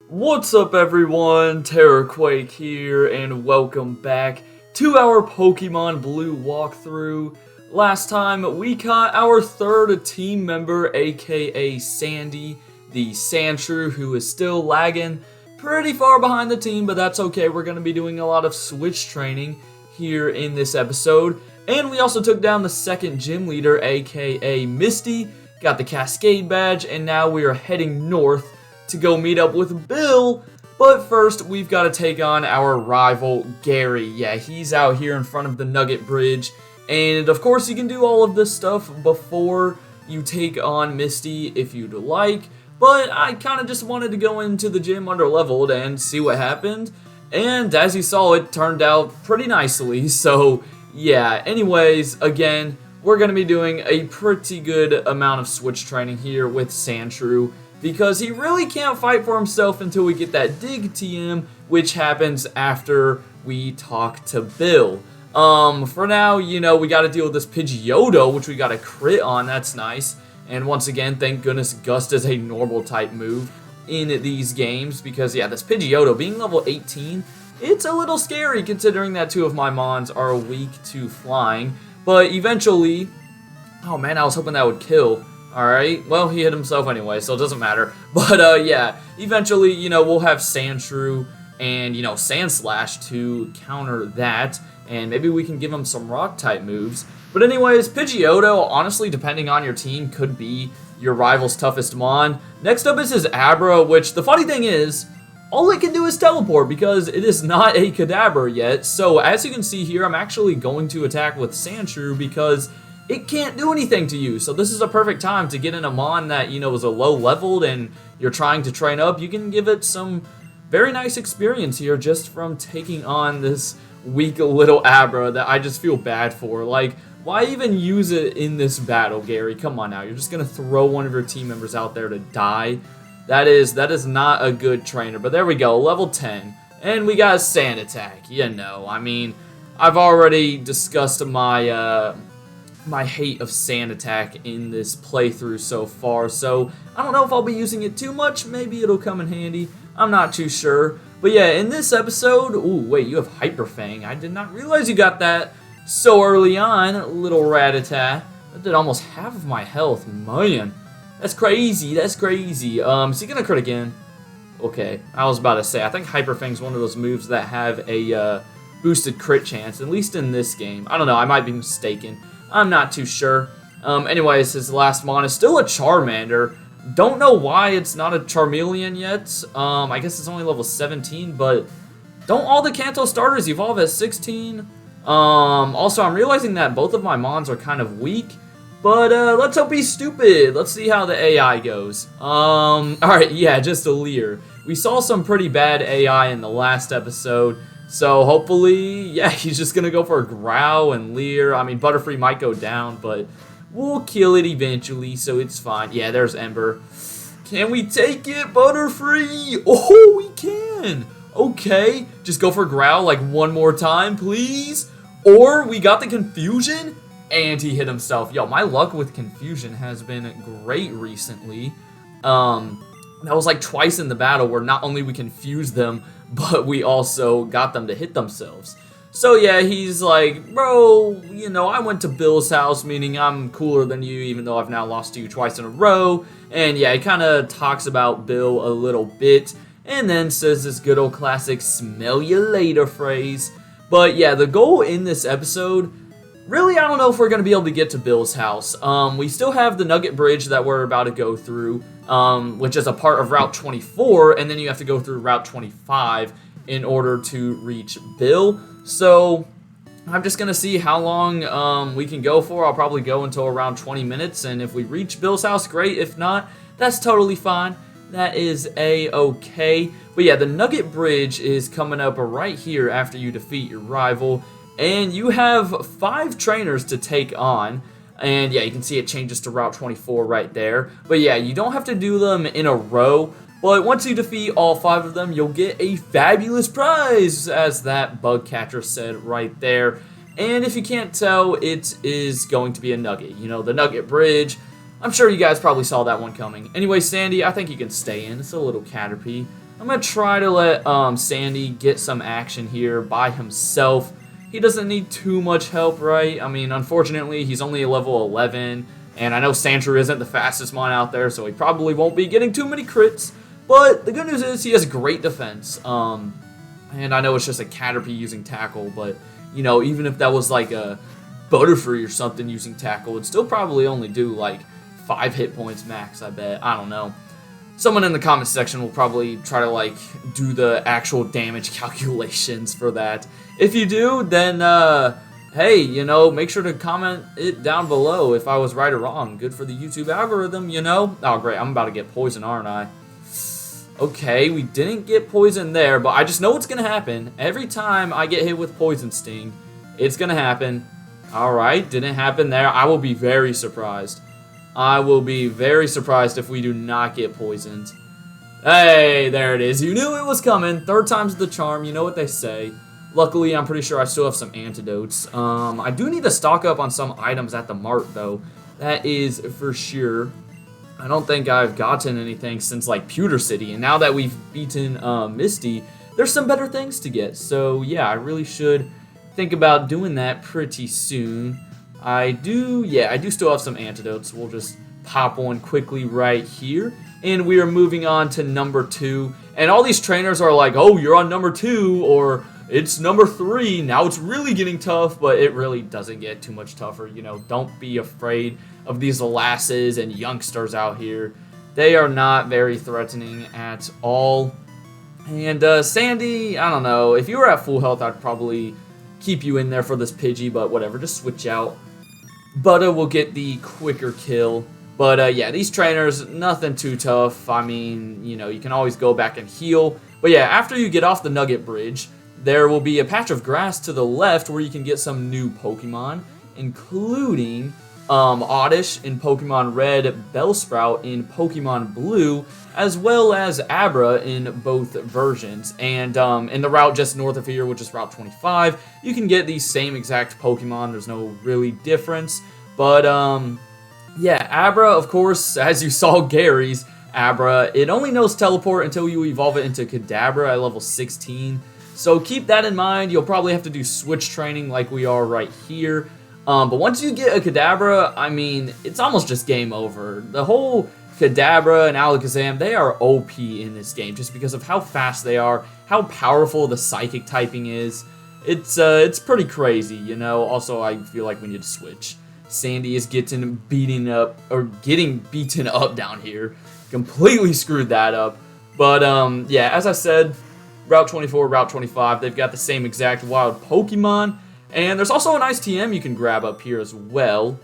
What's up everyone, Terrorquake here, and welcome back to our Pokemon Blue walkthrough. Last time we caught our third team member, aka Sandy, the Sandshrew, who is still lagging pretty far behind the team, but that's okay. We're going to be doing a lot of switch training here in this episode. And we also took down the second gym leader, aka Misty, got the Cascade badge, and now we are heading north to go meet up with Bill. But first, we've got to take on our rival, Gary. Yeah, he's out here in front of the Nugget Bridge. And of course, you can do all of this stuff before you take on Misty if you'd like. But I kind of just wanted to go into the gym under-leveled and see what happened. And as you saw, it turned out pretty nicely. So yeah, anyways, again, we're going to be doing a pretty good amount of switch training here with Sandshrew, because he really can't fight for himself until we get that Dig TM, which happens after we talk to Bill. For now, you know, we got to deal with this Pidgeotto, which we got a crit on. That's nice. And once again, thank goodness Gust is a normal type move in these games, because yeah, this Pidgeotto being level 18, it's a little scary considering that two of my Mons are weak to flying. But eventually, oh man, I was hoping that would kill. Alright, well, he hit himself anyway, so it doesn't matter. But, yeah, eventually, you know, we'll have Sandshrew and, you know, Sandslash to counter that. And maybe we can give him some rock-type moves. But anyways, Pidgeotto, honestly, depending on your team, could be your rival's toughest Mon. Next up is his Abra, which, the funny thing is, all it can do is teleport because it is not a Kadabra yet. So, as you can see here, I'm actually going to attack with Sandshrew because it can't do anything to you. So this is a perfect time to get in a Mon that, you know, is a low leveled and you're trying to train up. You can give it some very nice experience here just from taking on this weak little Abra that I just feel bad for. Like, why even use it in this battle, Gary? Come on now. You're just going to throw one of your team members out there to die. That is not a good trainer. But there we go, level 10. And we got a Sand Attack. You know, I mean, I've already discussed my hate of Sand Attack in this playthrough so far, so I don't know if I'll be using it too much. Maybe it'll come in handy. I'm not too sure. But yeah, in this episode, ooh, wait, you have Hyper Fang. I did not realize you got that so early on, little Rattata. That did almost half of my health. Man, that's crazy. That's crazy. Is he gonna crit again? Okay, I was about to say, I think Hyper Fang's one of those moves that have a boosted crit chance, at least in this game. I don't know, I might be mistaken. I'm not too sure. Anyways, his last Mon is still a Charmander. Don't know why it's not a Charmeleon yet. I guess it's only level 17, but don't all the Kanto starters evolve at 16? Also, I'm realizing that both of my Mons are kind of weak, but let's hope he's stupid. Let's see how the AI goes. Alright, yeah, just a Leer. We saw some pretty bad AI in the last episode. So hopefully, yeah, he's just going to go for a Growl and Leer. I mean, Butterfree might go down, but we'll kill it eventually, so it's fine. Yeah, there's Ember. Can we take it, Butterfree? Oh, we can. Okay, just go for Growl like one more time, please. Or we got the Confusion, and he hit himself. Yo, my luck with Confusion has been great recently. That was like twice in the battle where not only we confused them, but we also got them to hit themselves. So yeah, he's like, bro, you know, I went to Bill's house, meaning I'm cooler than you, even though I've now lost to you twice in a row. And yeah, he kind of talks about Bill a little bit, and then says this good old classic smell you later phrase. But yeah, the goal in this episode, really, I don't know if we're going to be able to get to Bill's house. We still have the Nugget Bridge that we're about to go through, which is a part of Route 24, and then you have to go through Route 25 in order to reach Bill. So I'm just going to see how long we can go for. I'll probably go until around 20 minutes, and if we reach Bill's house, great. If not, that's totally fine. That is a-okay. But yeah, the Nugget Bridge is coming up right here after you defeat your rival. And you have 5 trainers to take on. And yeah, you can see it changes to Route 24 right there. But yeah, you don't have to do them in a row. But once you defeat all 5 of them, you'll get a fabulous prize, as that bug catcher said right there. And if you can't tell, it is going to be a Nugget. You know, the Nugget Bridge. I'm sure you guys probably saw that one coming. Anyway, Sandy, I think you can stay in. It's a little Caterpie. I'm going to try to let Sandy get some action here by himself. He doesn't need too much help, right? I mean, unfortunately, he's only a level 11, and I know Sandshrew isn't the fastest one out there, so he probably won't be getting too many crits. But the good news is he has great defense. And I know it's just a Caterpie using Tackle, but, you know, even if that was like a Butterfree or something using Tackle, it'd still probably only do like 5 hit points max, I bet. I don't know. Someone in the comment section will probably try to like do the actual damage calculations for that. If you do, then hey, you know, make sure to comment it down below if I was right or wrong. Good for the YouTube algorithm, you know. Oh great, I'm about to get poisoned, aren't I? Okay, we didn't get poison there, but I just know it's gonna happen. Every time I get hit with Poison Sting, it's gonna happen. Alright, didn't happen there. I will be very surprised. I will be very surprised if we do not get poisoned. Hey, there it is. You knew it was coming. Third time's the charm. You know what they say. Luckily, I'm pretty sure I still have some antidotes. I do need to stock up on some items at the mart, though. That is for sure. I don't think I've gotten anything since, like, Pewter City. And now that we've beaten Misty, there's some better things to get. So, yeah, I really should think about doing that pretty soon. I do still have some antidotes. We'll just pop one quickly right here. And we are moving on to number 2. And all these trainers are like, oh, you're on number 2, or it's number 3. Now it's really getting tough, but it really doesn't get too much tougher. You know, don't be afraid of these lasses and youngsters out here. They are not very threatening at all. And Sandy, I don't know. If you were at full health, I'd probably keep you in there for this Pidgey, but whatever. Just switch out. Butter will get the quicker kill. But yeah, these trainers, nothing too tough. I mean, you know, you can always go back and heal. But yeah, after you get off the Nugget Bridge, there will be a patch of grass to the left where you can get some new Pokemon, including Oddish in Pokemon Red, Bellsprout in Pokemon Blue, as well as Abra in both versions. And in the route just north of here, which is Route 25, you can get these same exact Pokemon. There's no really difference. But yeah, Abra, of course, as you saw Gary's Abra, it only knows Teleport until you evolve it into Kadabra at level 16. So keep that in mind. You'll probably have to do switch training like we are right here. But once you get a Kadabra, I mean, it's almost just game over. The whole Kadabra and Alakazam, they are OP in this game just because of how fast they are, how powerful the Psychic typing is. It's pretty crazy, you know. Also, I feel like we need to switch. Sandy is getting beaten up down here. Completely screwed that up. But yeah, as I said, Route 24, Route 25, they've got the same exact wild Pokemon. And there's also an Ice TM you can grab up here as well.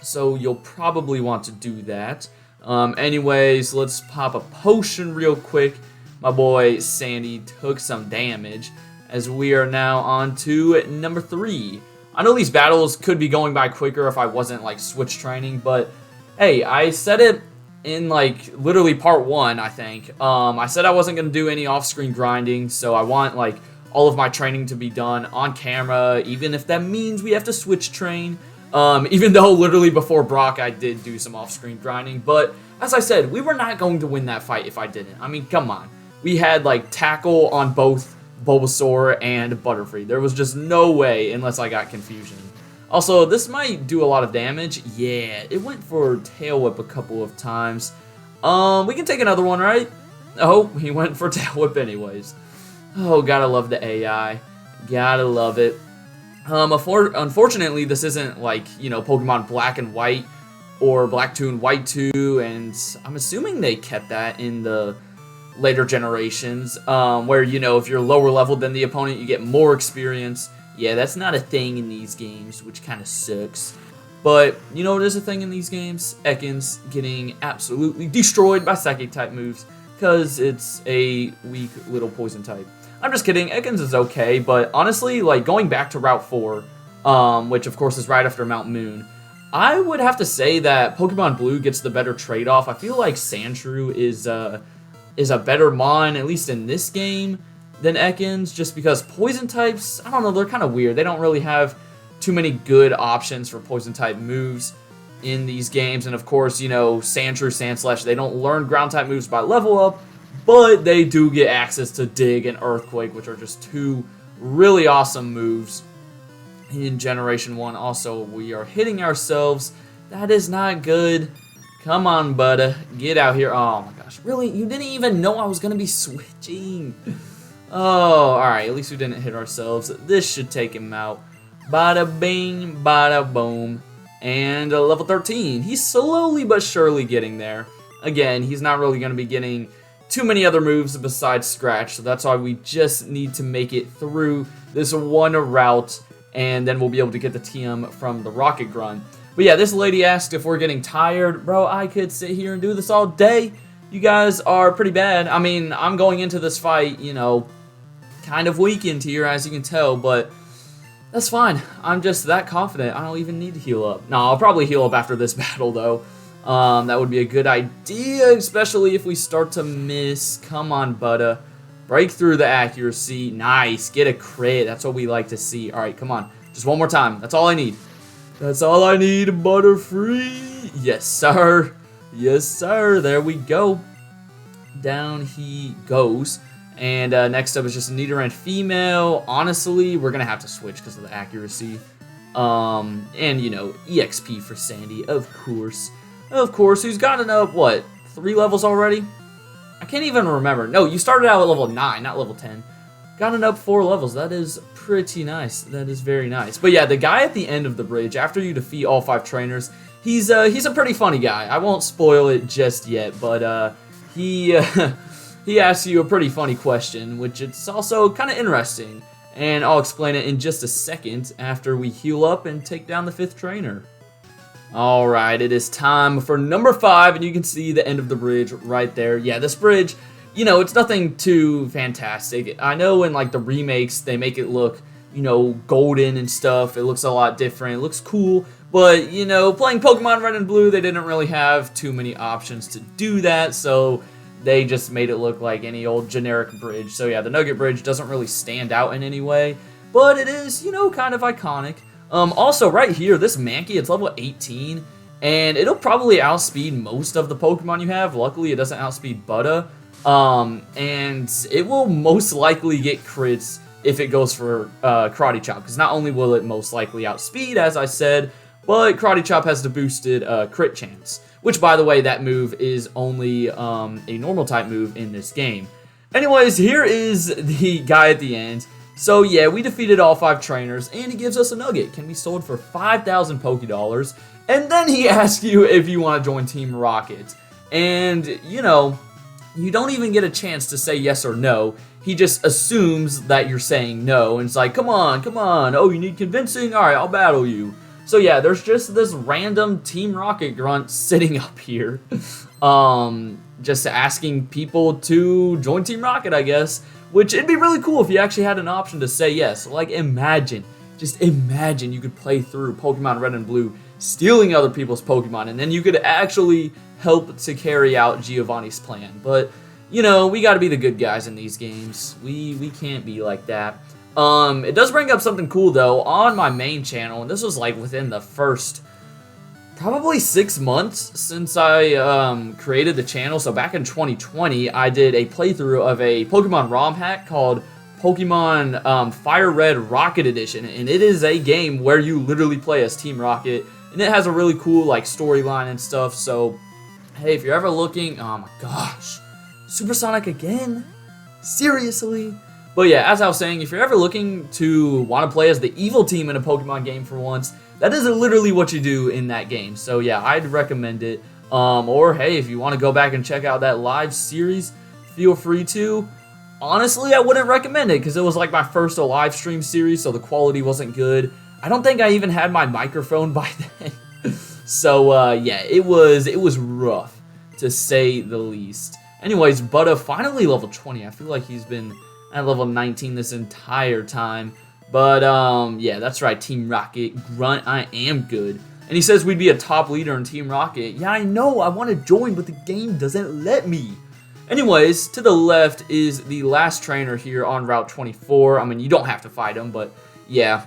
So you'll probably want to do that. Anyways, let's pop a potion real quick. My boy Sandy took some damage as we are now on to number 3. I know these battles could be going by quicker if I wasn't like switch training, but hey, I said it in like literally part 1, I think. I said I wasn't going to do any off-screen grinding, so I want like all of my training to be done on camera, even if that means we have to switch train. Even though literally before Brock I did do some off-screen grinding, but as I said, we were not going to win that fight if I didn't. I mean, come on. We had like Tackle on both Bulbasaur and Butterfree. There was just no way unless I got Confusion. Also, this might do a lot of damage. Yeah, it went for Tail Whip a couple of times. We can take another one, right? Oh, he went for Tail Whip anyways. Oh, gotta love the AI. Gotta love it. Unfortunately, this isn't like, you know, Pokemon Black and White or Black 2 and White 2, and I'm assuming they kept that in the later generations, where, you know, if you're lower level than the opponent, you get more experience. Yeah, that's not a thing in these games, which kind of sucks. But, you know what is a thing in these games? Ekans getting absolutely destroyed by Psychic-type moves, because it's a weak little Poison type. I'm just kidding, Ekans is okay, but honestly, like, going back to Route 4, which of course is right after Mount Moon, I would have to say that Pokemon Blue gets the better trade-off. I feel like Sandshrew is a better Mon, at least in this game, than Ekans, just because Poison types, I don't know, they're kind of weird. They don't really have too many good options for Poison-type moves in these games, and of course, you know, Sandshrew, Sandslash, they don't learn Ground-type moves by level up, but they do get access to Dig and Earthquake, which are just two really awesome moves in Generation 1. Also, we are hitting ourselves. That is not good. Come on, budda. Get out here. Oh, my gosh. Really? You didn't even know I was going to be switching. Oh, alright. At least we didn't hit ourselves. This should take him out. Bada bing, bada boom. And level 13. He's slowly but surely getting there. Again, he's not really going to be getting too many other moves besides Scratch. So that's why we just need to make it through this one route. And then we'll be able to get the TM from the Rocket Grunt. But yeah, this lady asked if we're getting tired. Bro, I could sit here and do this all day. You guys are pretty bad. I mean, I'm going into this fight, you know, kind of weakened here, as you can tell, but that's fine. I'm just that confident. I don't even need to heal up. No, I'll probably heal up after this battle, though. That would be a good idea, especially if we start to miss. Come on, Butta. Break through the accuracy. Nice. Get a crit. That's what we like to see. All right, come on. Just one more time. That's all I need. That's all I need, Butterfree. Yes, sir. Yes, sir. There we go. Down he goes. And next up is just a Nidoran female. Honestly, we're going to have to switch because of the accuracy. And, you know, EXP for Sandy, of course. Of course, who's gotten up, what, 3 levels already? I can't even remember. No, you started out at level 9, not level 10. Gotten up 4 levels. That is pretty nice. That is very nice. But yeah, the guy at the end of the bridge, after you defeat all 5 trainers, he's a pretty funny guy. I won't spoil it just yet, but he asks you a pretty funny question, which it's also kind of interesting. And I'll explain it in just a second after we heal up and take down the 5th trainer. Alright, it is time for number 5, and you can see the end of the bridge right there. Yeah, this bridge, you know, it's nothing too fantastic. I know in, like, the remakes, they make it look, you know, golden and stuff. It looks a lot different. It looks cool. But, you know, playing Pokemon Red and Blue, they didn't really have too many options to do that, so they just made it look like any old generic bridge. So, yeah, the Nugget Bridge doesn't really stand out in any way, but it is, you know, kind of iconic. Also, right here, this Mankey, it's level 18, and it'll probably outspeed most of the Pokemon you have. Luckily, it doesn't outspeed Butta, and it will most likely get crits if it goes for Karate Chop, because not only will it most likely outspeed, as I said, but Karate Chop has the boosted crit chance, which, by the way, that move is only a normal type move in this game. Anyways, here is the guy at the end. So yeah, we defeated all 5 trainers, and he gives us a Nugget. Can be sold for 5,000 Pokédollars. And then he asks you if you want to join Team Rocket. And, you know, you don't even get a chance to say yes or no. He just assumes that you're saying no, and it's like, come on, come on. Oh, you need convincing? All right, I'll battle you. So yeah, there's just this random Team Rocket grunt sitting up here. Just asking people to join Team Rocket, I guess. Which, it'd be really cool if you actually had an option to say yes. Like, imagine, just imagine you could play through Pokemon Red and Blue, stealing other people's Pokemon, and then you could actually help to carry out Giovanni's plan. But, you know, we gotta be the good guys in these games. We can't be like that. It does bring up something cool, though, on my main channel, and this was, like, within the first probably 6 months since I created the channel. So back in 2020, I did a playthrough of a Pokemon ROM hack called Pokemon Fire Red Rocket Edition, and it is a game where you literally play as Team Rocket, and it has a really cool like storyline and stuff. So hey, if you're ever looking, oh my gosh, Supersonic again? Seriously? But yeah, as I was saying, if you're ever looking to want to play as the evil team in a Pokemon game for once, that is literally what you do in that game. So yeah, I'd recommend it. Or hey, if you want to go back and check out that live series, feel free to. Honestly, I wouldn't recommend it because it was like my first live stream series, so the quality wasn't good. I don't think I even had my microphone by then. So yeah, it was rough to say the least. Anyways, Butta finally level 20. I feel like he's been at level 19 this entire time. But, yeah, that's right, Team Rocket. Grunt, I am good. And he says we'd be a top leader in Team Rocket. Yeah, I know, I want to join, but the game doesn't let me. Anyways, to the left is the last trainer here on Route 24. I mean, you don't have to fight him, but, yeah.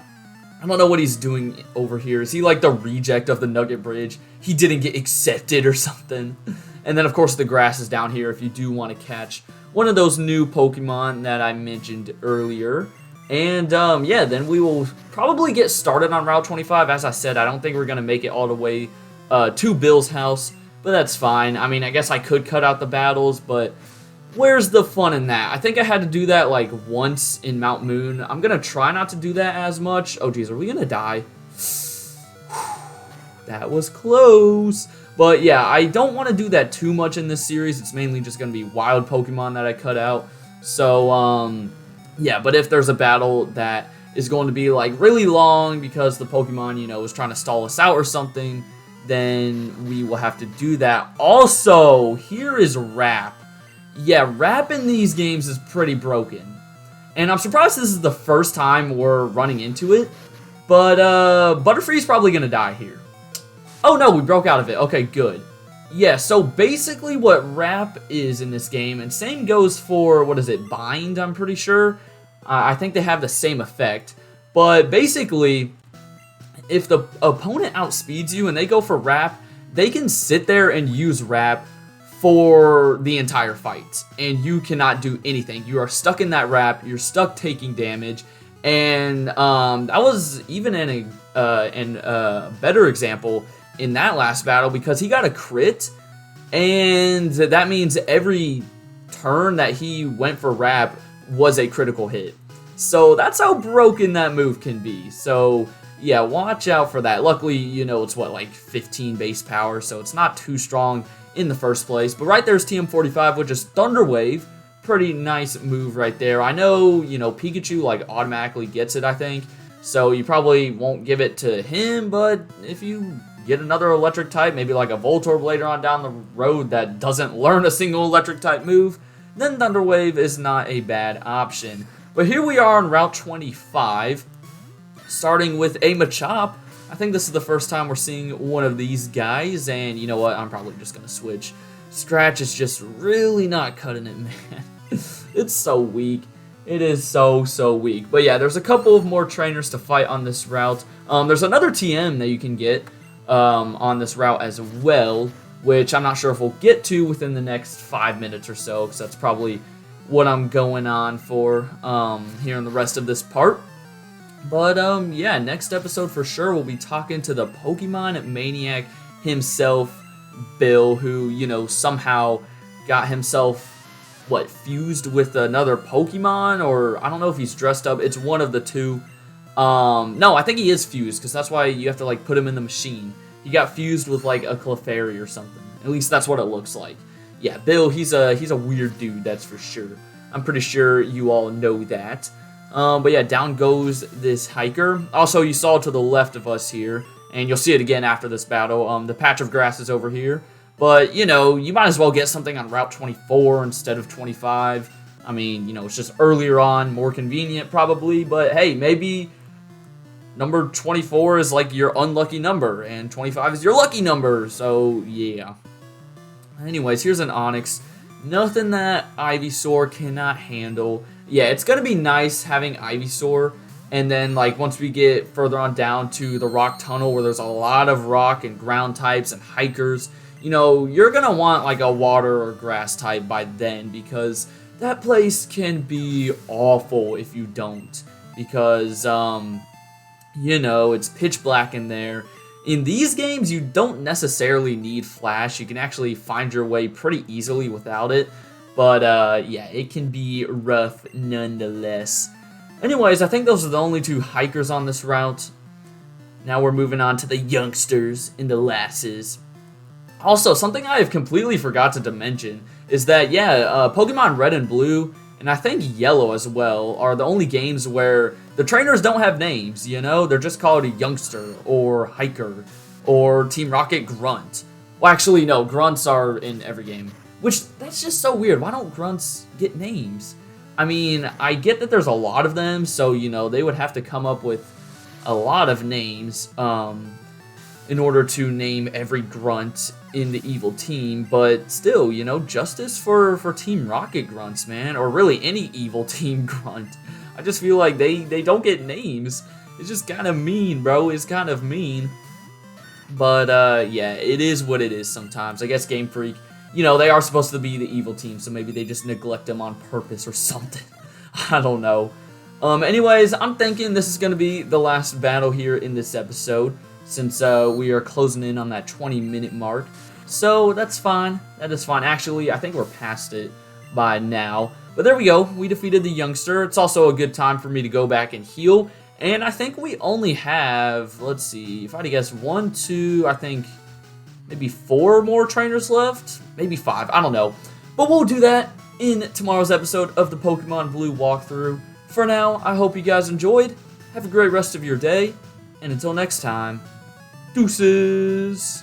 I don't know what he's doing over here. Is he, like, the reject of the Nugget Bridge? He didn't get accepted or something. And then, of course, the grass is down here if you do want to catch one of those new Pokemon that I mentioned earlier. And yeah, then we will probably get started on Route 25. As I said, I don't think we're going to make it all the way to Bill's house, but that's fine. I mean, I guess I could cut out the battles, but where's the fun in that? I think I had to do that like once in Mount Moon. I'm going to try not to do that as much. Oh, geez, are we going to die? That was close. But yeah, I don't want to do that too much in this series. It's mainly just going to be wild Pokemon that I cut out. So, yeah, but if there's a battle that is going to be like really long because the Pokemon, you know, is trying to stall us out or something, then we will have to do that. Also, here is Rap. Yeah, Rap in these games is pretty broken. And I'm surprised this is the first time we're running into it. But Butterfree's probably going to die here. Oh no, we broke out of it. Okay, good. Yeah, so basically what Rap is in this game, and same goes for, what is it, Bind, I'm pretty sure. I think they have the same effect. But basically, if the opponent outspeeds you and they go for Rap, they can sit there and use Rap for the entire fight. And you cannot do anything. You are stuck in that Rap, you're stuck taking damage. And that was even in a better example in that last battle because he got a crit, and that means every turn that he went for Rap was a critical hit. So that's how broken that move can be. So yeah, watch out for that. Luckily, you know, it's what, like 15 base power, so it's not too strong in the first place. But right there's TM45, which is Thunder Wave. Pretty nice move right there. I know, you know, Pikachu like automatically gets it, I think. So you probably won't give it to him, but if you get another electric type, maybe like a Voltorb later on down the road that doesn't learn a single electric type move, then Thunder Wave is not a bad option. But here we are on Route 25, starting with a Machop. I think this is the first time we're seeing one of these guys, and you know what, I'm probably just going to switch. Scratch is just really not cutting it, man. It's so weak. It is so weak. But yeah, there's a couple of more trainers to fight on this route. There's another TM that you can get on this route as well, which I'm not sure if we'll get to within the next 5 minutes or so, because that's probably what I'm going on for here in the rest of this part. But yeah, next episode for sure we'll be talking to the Pokemon Maniac himself, Bill, who, you know, somehow got himself, what, fused with another Pokemon, or I don't know if he's dressed up. It's one of the two. No, I think he is fused, because that's why you have to, like, put him in the machine. He got fused with, like, a Clefairy or something. At least that's what it looks like. Yeah, Bill, he's a weird dude, that's for sure. I'm pretty sure you all know that. But yeah, down goes this hiker. Also, you saw to the left of us here, and you'll see it again after this battle. The patch of grass is over here. But, you know, you might as well get something on Route 24 instead of 25. I mean, you know, it's just earlier on, more convenient probably. But, hey, maybe number 24 is like your unlucky number, and 25 is your lucky number. So, yeah. Anyways, here's an Onix. Nothing that Ivysaur cannot handle. Yeah, it's going to be nice having Ivysaur. And then, like, once we get further on down to the rock tunnel where there's a lot of rock and ground types and hikers, you know, you're going to want, like, a water or grass type by then, because that place can be awful if you don't. Because, you know, it's pitch black in there. In these games, you don't necessarily need flash. You can actually find your way pretty easily without it. But, yeah, it can be rough nonetheless. Anyways, I think those are the only two hikers on this route. Now we're moving on to the youngsters and the lasses. Also, something I have completely forgotten to mention is that, yeah, Pokemon Red and Blue, and I think Yellow as well, are the only games where the trainers don't have names, you know? They're just called a Youngster, or Hiker, or Team Rocket Grunt. Well, actually, no, Grunts are in every game. Which, that's just so weird. Why don't Grunts get names? I mean, I get that there's a lot of them, so, you know, they would have to come up with a lot of names in order to name every Grunt in the evil team, but still, you know, justice for Team Rocket Grunts, man, or really any evil team Grunt. I just feel like they don't get names. It's just kind of mean, bro. It's kind of mean. But, yeah, it is what it is sometimes. I guess Game Freak, they are supposed to be the evil team, so maybe they just neglect them on purpose or something. I don't know. Anyways, I'm thinking this is going to be the last battle here in this episode, since we are closing in on that 20-minute mark. So that's fine. That is fine. Actually, I think we're past it by now. But there we go. We defeated the youngster. It's also a good time for me to go back and heal. And I think we only have, let's see, if I had to guess, 1, 2, I think maybe 4 more trainers left. Maybe 5. I don't know. But we'll do that in tomorrow's episode of the Pokemon Blue walkthrough. For now, I hope you guys enjoyed. Have a great rest of your day. And until next time, deuces!